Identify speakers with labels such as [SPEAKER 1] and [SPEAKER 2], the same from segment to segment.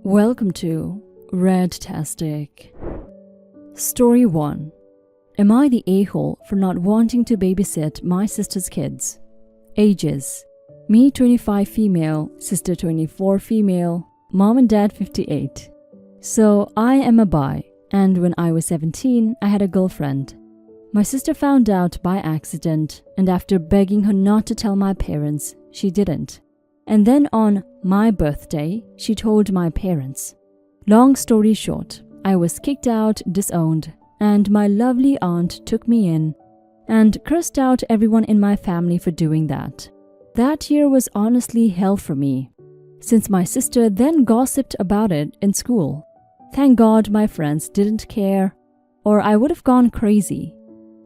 [SPEAKER 1] Welcome to Red-tastic. Story 1. Am I the a-hole for not wanting to babysit my sister's kids? Ages: me 25 female, sister 24 female, mom and dad 58. So I am a bi, and when I was 17, I had a girlfriend. My sister found out by accident, and after begging her not to tell my parents, she didn't. And then on my birthday, she told my parents. Long story short, I was kicked out, disowned, and my lovely aunt took me in and cursed out everyone in my family for doing that. That year was honestly hell for me, since my sister then gossiped about it in school. Thank God my friends didn't care, or I would have gone crazy.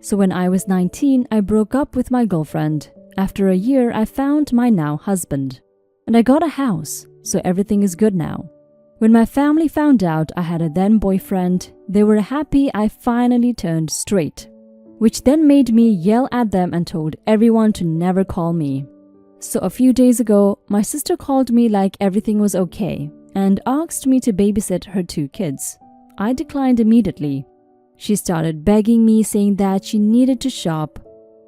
[SPEAKER 1] So when I was 19, I broke up with my girlfriend. After a year, I found my now husband. And I got a house, so everything is good now. When my family found out I had a then boyfriend, they were happy I finally turned straight, which then made me yell at them and told everyone to never call me. So a few days ago, my sister called me like everything was okay and asked me to babysit her 2 kids. I declined immediately. She started begging me, saying that she needed to shop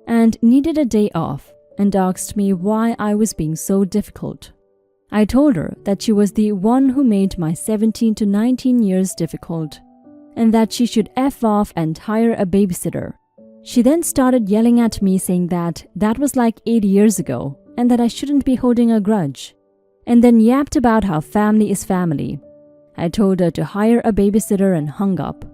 [SPEAKER 1] and needed a day off, and asked me why I was being so difficult. I told her that she was the one who made my 17 to 19 years difficult, and that she should F off and hire a babysitter. She then started yelling at me, saying that that was like 8 years ago, and that I shouldn't be holding a grudge, and then yapped about how family is family. I told her to hire a babysitter and hung up,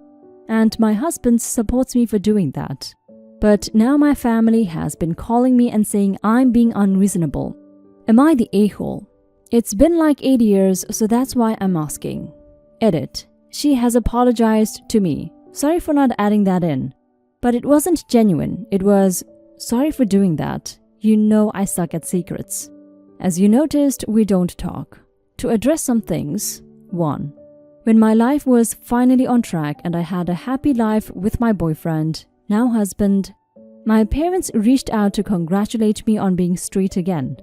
[SPEAKER 1] and my husband supports me for doing that. But now my family has been calling me and saying I'm being unreasonable. Am I the a-hole? It's been like 8 years, so that's why I'm asking. Edit. She has apologized to me. Sorry for not adding that in. But it wasn't genuine. It was, sorry for doing that. You know I suck at secrets. As you noticed, we don't talk. To address some things. 1. When my life was finally on track and I had a happy life with my boyfriend, now husband, my parents reached out to congratulate me on being straight again.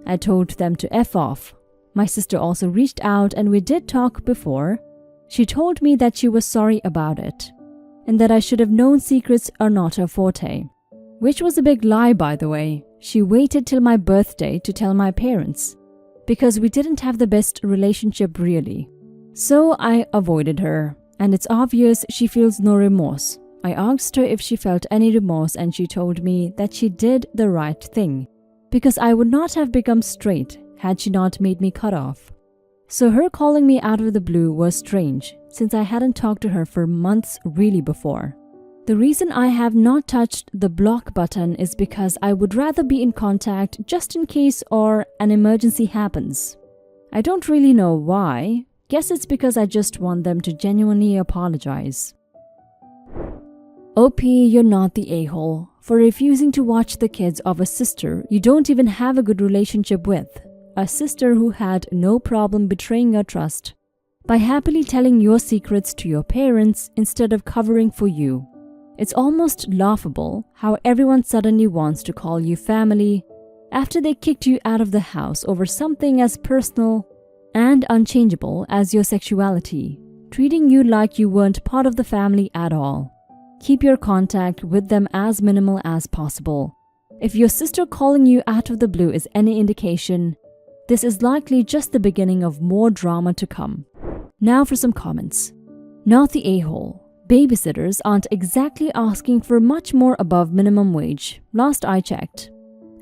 [SPEAKER 1] I told them to F off. My sister also reached out and we did talk before. She told me that she was sorry about it, and that I should have known secrets are not her forte. Which was a big lie, by the way. She waited till my birthday to tell my parents, because we didn't have the best relationship really. So I avoided her, and it's obvious she feels no remorse. I asked her if she felt any remorse, and she told me that she did the right thing, because I would not have become straight had she not made me cut off. So her calling me out of the blue was strange, since I hadn't talked to her for months really before. The reason I have not touched the block button is because I would rather be in contact just in case or an emergency happens. I don't really know why. Guess it's because I just want them to genuinely apologize. OP, you're not the a-hole for refusing to watch the kids of a sister you don't even have a good relationship with. A sister who had no problem betraying your trust by happily telling your secrets to your parents instead of covering for you. It's almost laughable how everyone suddenly wants to call you family after they kicked you out of the house over something as personal and unchangeable as your sexuality, treating you like you weren't part of the family at all. Keep your contact with them as minimal as possible. If your sister calling you out of the blue is any indication, this is likely just the beginning of more drama to come. Now for some comments. Not the a-hole. Babysitters aren't exactly asking for much more above minimum wage, last I checked.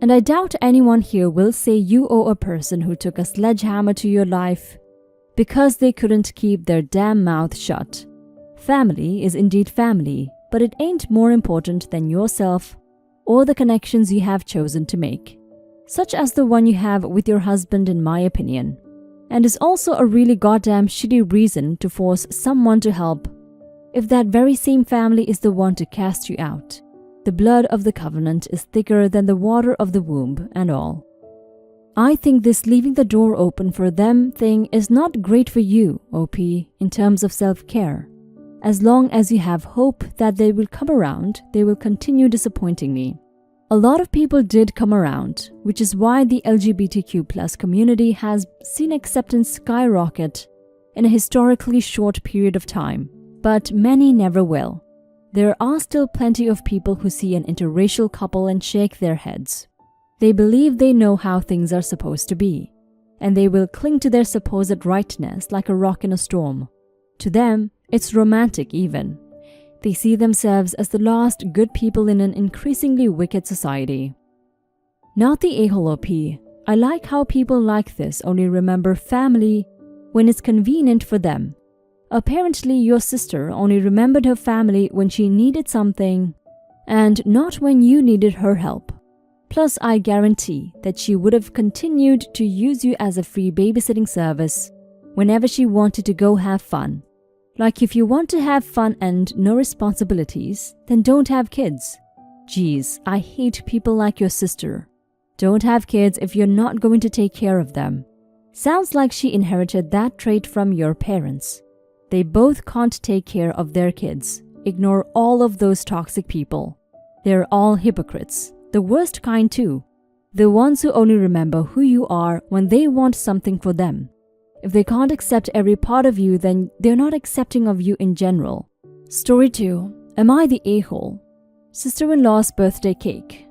[SPEAKER 1] And I doubt anyone here will say you owe a person who took a sledgehammer to your life because they couldn't keep their damn mouth shut. Family is indeed family, but it ain't more important than yourself or the connections you have chosen to make, such as the one you have with your husband in my opinion, and is also a really goddamn shitty reason to force someone to help if that very same family is the one to cast you out. The blood of the covenant is thicker than the water of the womb and all. I think this leaving the door open for them thing is not great for you, OP, in terms of self-care. As long as you have hope that they will come around, they will continue disappointing me. A lot of people did come around, which is why the LGBTQ+ community has seen acceptance skyrocket in a historically short period of time, but many never will. There are still plenty of people who see an interracial couple and shake their heads. They believe they know how things are supposed to be, and they will cling to their supposed rightness like a rock in a storm. To them, it's romantic even. They see themselves as the last good people in an increasingly wicked society. Not the a-hole OP. I like how people like this only remember family when it's convenient for them. Apparently, your sister only remembered her family when she needed something, and not when you needed her help. Plus, I guarantee that she would have continued to use you as a free babysitting service whenever she wanted to go have fun. Like if you want to have fun and no responsibilities, then don't have kids. Geez, I hate people like your sister. Don't have kids if you're not going to take care of them. Sounds like she inherited that trait from your parents. They both can't take care of their kids. Ignore all of those toxic people. They're all hypocrites. The worst kind too. The ones who only remember who you are when they want something for them. If they can't accept every part of you, then they're not accepting of you in general. Story 2. Am I the a-hole? Sister-in-law's birthday cake.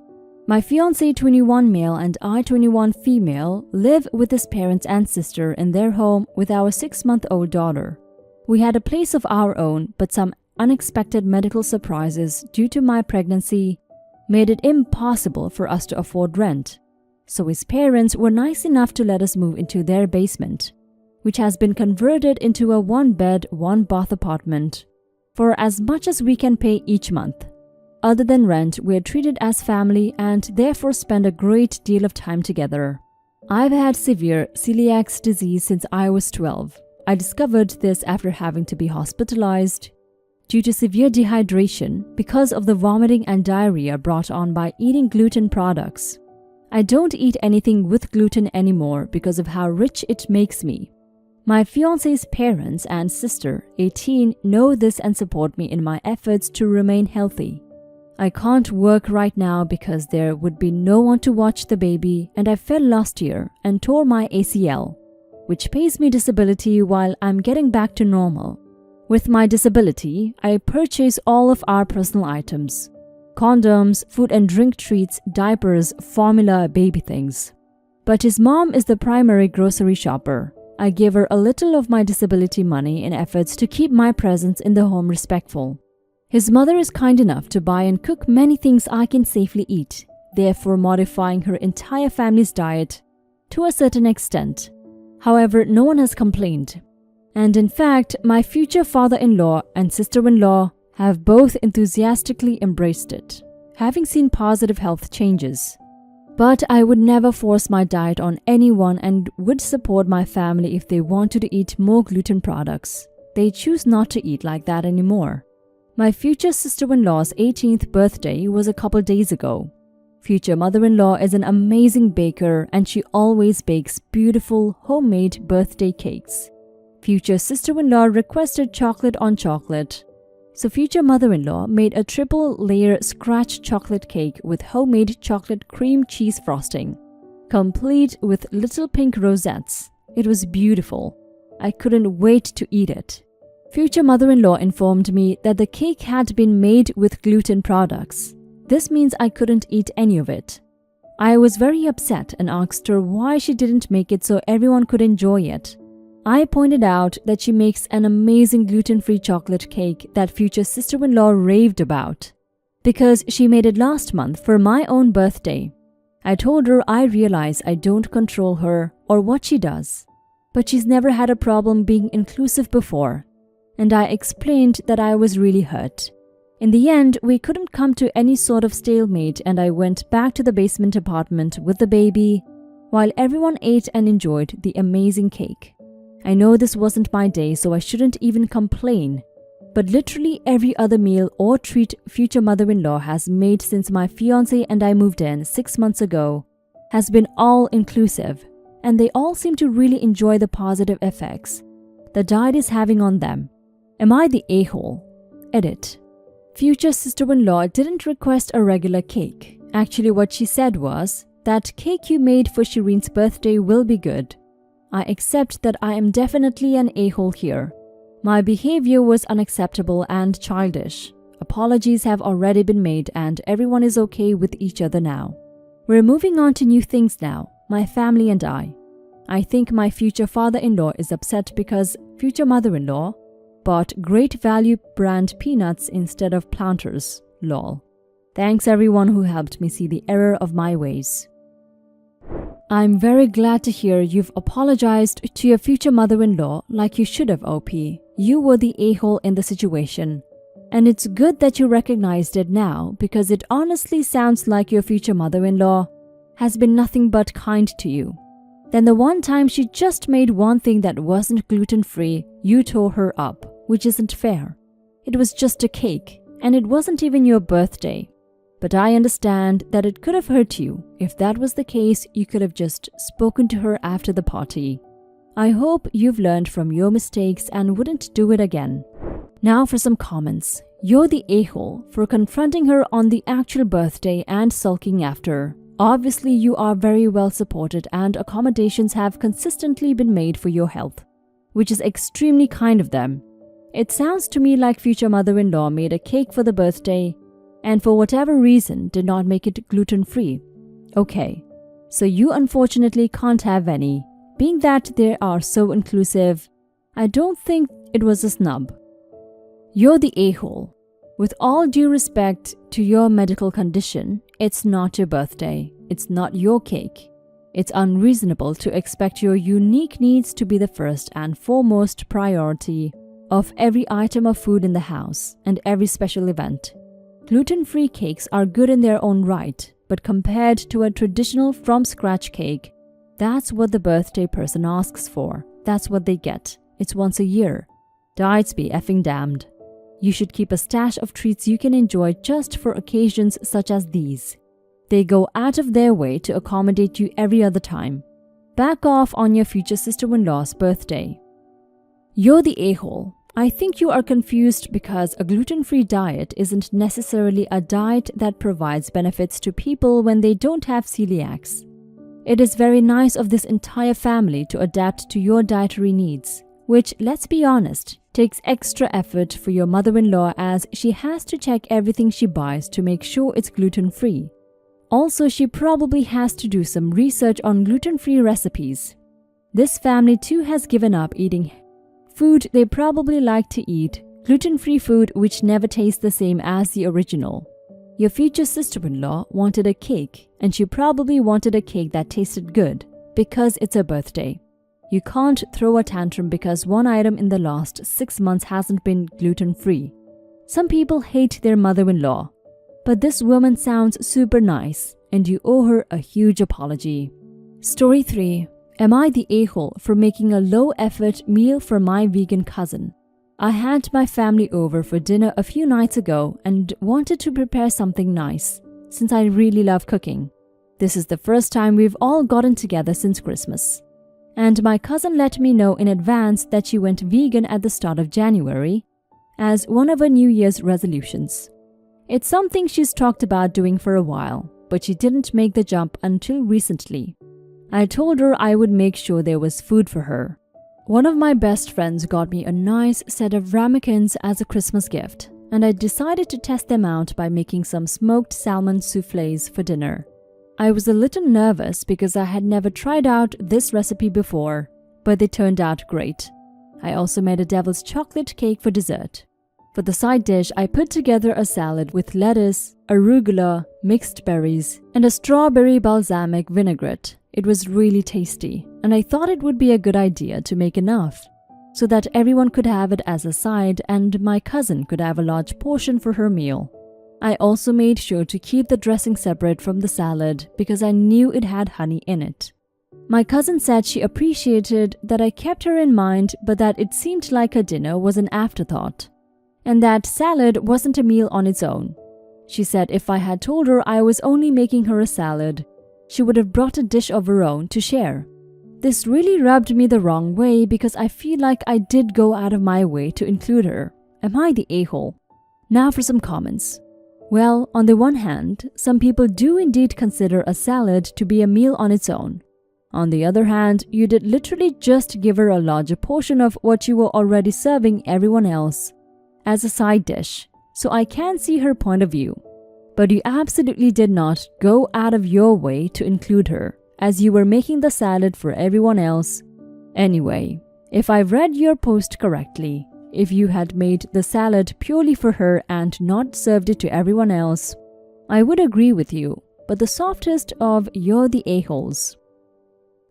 [SPEAKER 1] My fiancé 21 male and I 21 female live with his parents and sister in their home with our 6-month-old daughter. We had a place of our own, but some unexpected medical surprises due to my pregnancy made it impossible for us to afford rent. So his parents were nice enough to let us move into their basement, which has been converted into a 1-bed, 1-bath apartment for as much as we can pay each month. Other than rent, we are treated as family and therefore spend a great deal of time together. I've had severe celiac disease since I was 12. I discovered this after having to be hospitalized due to severe dehydration because of the vomiting and diarrhea brought on by eating gluten products. I don't eat anything with gluten anymore because of how rich it makes me. My fiancé's parents and sister, 18, know this and support me in my efforts to remain healthy. I can't work right now because there would be no one to watch the baby, and I fell last year and tore my ACL, which pays me disability while I'm getting back to normal. With my disability, I purchase all of our personal items: condoms, food and drink treats, diapers, formula, baby things. But his mom is the primary grocery shopper. I give her a little of my disability money in efforts to keep my presence in the home respectful. His mother is kind enough to buy and cook many things I can safely eat, therefore modifying her entire family's diet to a certain extent. However, no one has complained. And in fact, my future father-in-law and sister-in-law have both enthusiastically embraced it, having seen positive health changes. But I would never force my diet on anyone and would support my family if they wanted to eat more gluten products. They choose not to eat like that anymore. My future sister-in-law's 18th birthday was a couple days ago. Future mother-in-law is an amazing baker and she always bakes beautiful homemade birthday cakes. Future sister-in-law requested chocolate on chocolate. So future mother-in-law made a triple-layer scratch chocolate cake with homemade chocolate cream cheese frosting, complete with little pink rosettes. It was beautiful. I couldn't wait to eat it. Future mother-in-law informed me that the cake had been made with gluten products. This means I couldn't eat any of it. I was very upset and asked her why she didn't make it so everyone could enjoy it. I pointed out that she makes an amazing gluten-free chocolate cake that future sister-in-law raved about, because she made it last month for my own birthday. I told her I realize I don't control her or what she does, but she's never had a problem being inclusive before, and I explained that I was really hurt. In the end, we couldn't come to any sort of stalemate and I went back to the basement apartment with the baby while everyone ate and enjoyed the amazing cake. I know this wasn't my day, so I shouldn't even complain, but literally every other meal or treat future mother-in-law has made since my fiancé and I moved in 6 months ago has been all-inclusive, and they all seem to really enjoy the positive effects the diet is having on them. Am I the a-hole? Edit. Future sister-in-law didn't request a regular cake. Actually, what she said was, "That cake you made for Shireen's birthday will be good." I accept that I am definitely an a-hole here. My behavior was unacceptable and childish. Apologies have already been made and everyone is okay with each other now. We're moving on to new things now, my family and I. I think my future father-in-law is upset because future mother-in-law bought Great Value brand peanuts instead of Planters. Lol. Thanks everyone who helped me see the error of my ways. I'm very glad to hear you've apologized to your future mother-in-law like you should have, OP. You were the a-hole in the situation. And it's good that you recognized it now because it honestly sounds like your future mother-in-law has been nothing but kind to you. Then the one time she just made one thing that wasn't gluten-free, you tore her up, which isn't fair. It was just a cake, and it wasn't even your birthday. But I understand that it could have hurt you. If that was the case, you could have just spoken to her after the party. I hope you've learned from your mistakes and wouldn't do it again. Now for some comments. You're the a-hole for confronting her on the actual birthday and sulking after. Obviously, you are very well supported and accommodations have consistently been made for your health, which is extremely kind of them. It sounds to me like future mother-in-law made a cake for the birthday and for whatever reason did not make it gluten-free. Okay, so you unfortunately can't have any. Being that they are so inclusive, I don't think it was a snub. You're the a-hole. With all due respect to your medical condition, it's not your birthday. It's not your cake. It's unreasonable to expect your unique needs to be the first and foremost priority of every item of food in the house and every special event. Gluten-free cakes are good in their own right, but compared to a traditional from-scratch cake, that's what the birthday person asks for. That's what they get. It's once a year. Diets be effing damned. You should keep a stash of treats you can enjoy just for occasions such as these. They go out of their way to accommodate you every other time. Back off on your future sister-in-law's birthday. You're the a-hole. I think you are confused because a gluten-free diet isn't necessarily a diet that provides benefits to people when they don't have celiacs. It is very nice of this entire family to adapt to your dietary needs, which, let's be honest, takes extra effort for your mother-in-law as she has to check everything she buys to make sure it's gluten-free. Also, she probably has to do some research on gluten-free recipes. This family too has given up eating food they probably like to eat, gluten-free food which never tastes the same as the original. Your future sister-in-law wanted a cake, and she probably wanted a cake that tasted good because it's her birthday. You can't throw a tantrum because one item in the last 6 months hasn't been gluten-free. Some people hate their mother-in-law, but this woman sounds super nice and you owe her a huge apology. Story 3. Am I the a-hole for making a low-effort meal for my vegan cousin? I had my family over for dinner a few nights ago and wanted to prepare something nice, since I really love cooking. This is the first time we've all gotten together since Christmas. And my cousin let me know in advance that she went vegan at the start of January as one of her New Year's resolutions. It's something she's talked about doing for a while, but she didn't make the jump until recently. I told her I would make sure there was food for her. One of my best friends got me a nice set of ramekins as a Christmas gift, and I decided to test them out by making some smoked salmon soufflés for dinner. I was a little nervous because I had never tried out this recipe before, but they turned out great. I also made a devil's chocolate cake for dessert. For the side dish, I put together a salad with lettuce, arugula, mixed berries, and a strawberry balsamic vinaigrette. It was really tasty, and I thought it would be a good idea to make enough so that everyone could have it as a side and my cousin could have a large portion for her meal. I also made sure to keep the dressing separate from the salad because I knew it had honey in it. My cousin said she appreciated that I kept her in mind, but that it seemed like her dinner was an afterthought, and that salad wasn't a meal on its own. She said if I had told her I was only making her a salad, she would have brought a dish of her own to share. This really rubbed me the wrong way because I feel like I did go out of my way to include her. Am I the a-hole? Now for some comments. Well, on the one hand, some people do indeed consider a salad to be a meal on its own. On the other hand, you did literally just give her a larger portion of what you were already serving everyone else as a side dish, so I can see her point of view. But you absolutely did not go out of your way to include her, as you were making the salad for everyone else. Anyway, if I read your post correctly, if you had made the salad purely for her and not served it to everyone else, I would agree with you, but the softest of you're the a-holes.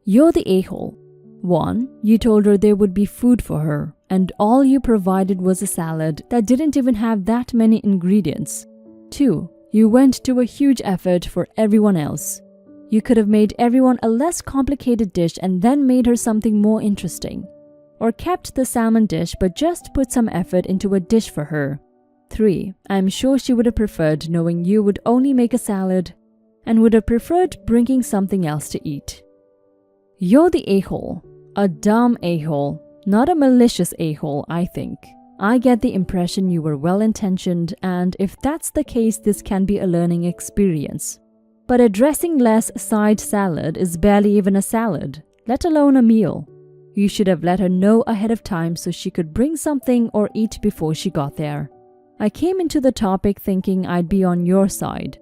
[SPEAKER 1] You're the a-hole. 1. You told her there would be food for her, and all you provided was a salad that didn't even have that many ingredients. 2. You went to a huge effort for everyone else. You could have made everyone a less complicated dish and then made her something more interesting. Or kept the salmon dish but just put some effort into a dish for her. 3. I'm sure she would have preferred knowing you would only make a salad and would have preferred bringing something else to eat. You're the a-hole. A dumb a-hole. Not a malicious a-hole, I think. I get the impression you were well-intentioned, and if that's the case, this can be a learning experience. But a dressing-less side salad is barely even a salad, let alone a meal. You should have let her know ahead of time so she could bring something or eat before she got there. I came into the topic thinking I'd be on your side.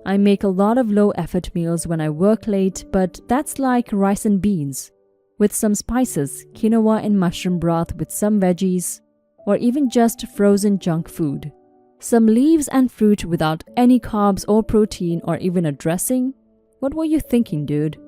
[SPEAKER 1] I make a lot of low-effort meals when I work late, but that's like rice and beans, with some spices, quinoa and mushroom broth with some veggies, or even just frozen junk food. Some leaves and fruit without any carbs or protein or even a dressing? What were you thinking, dude?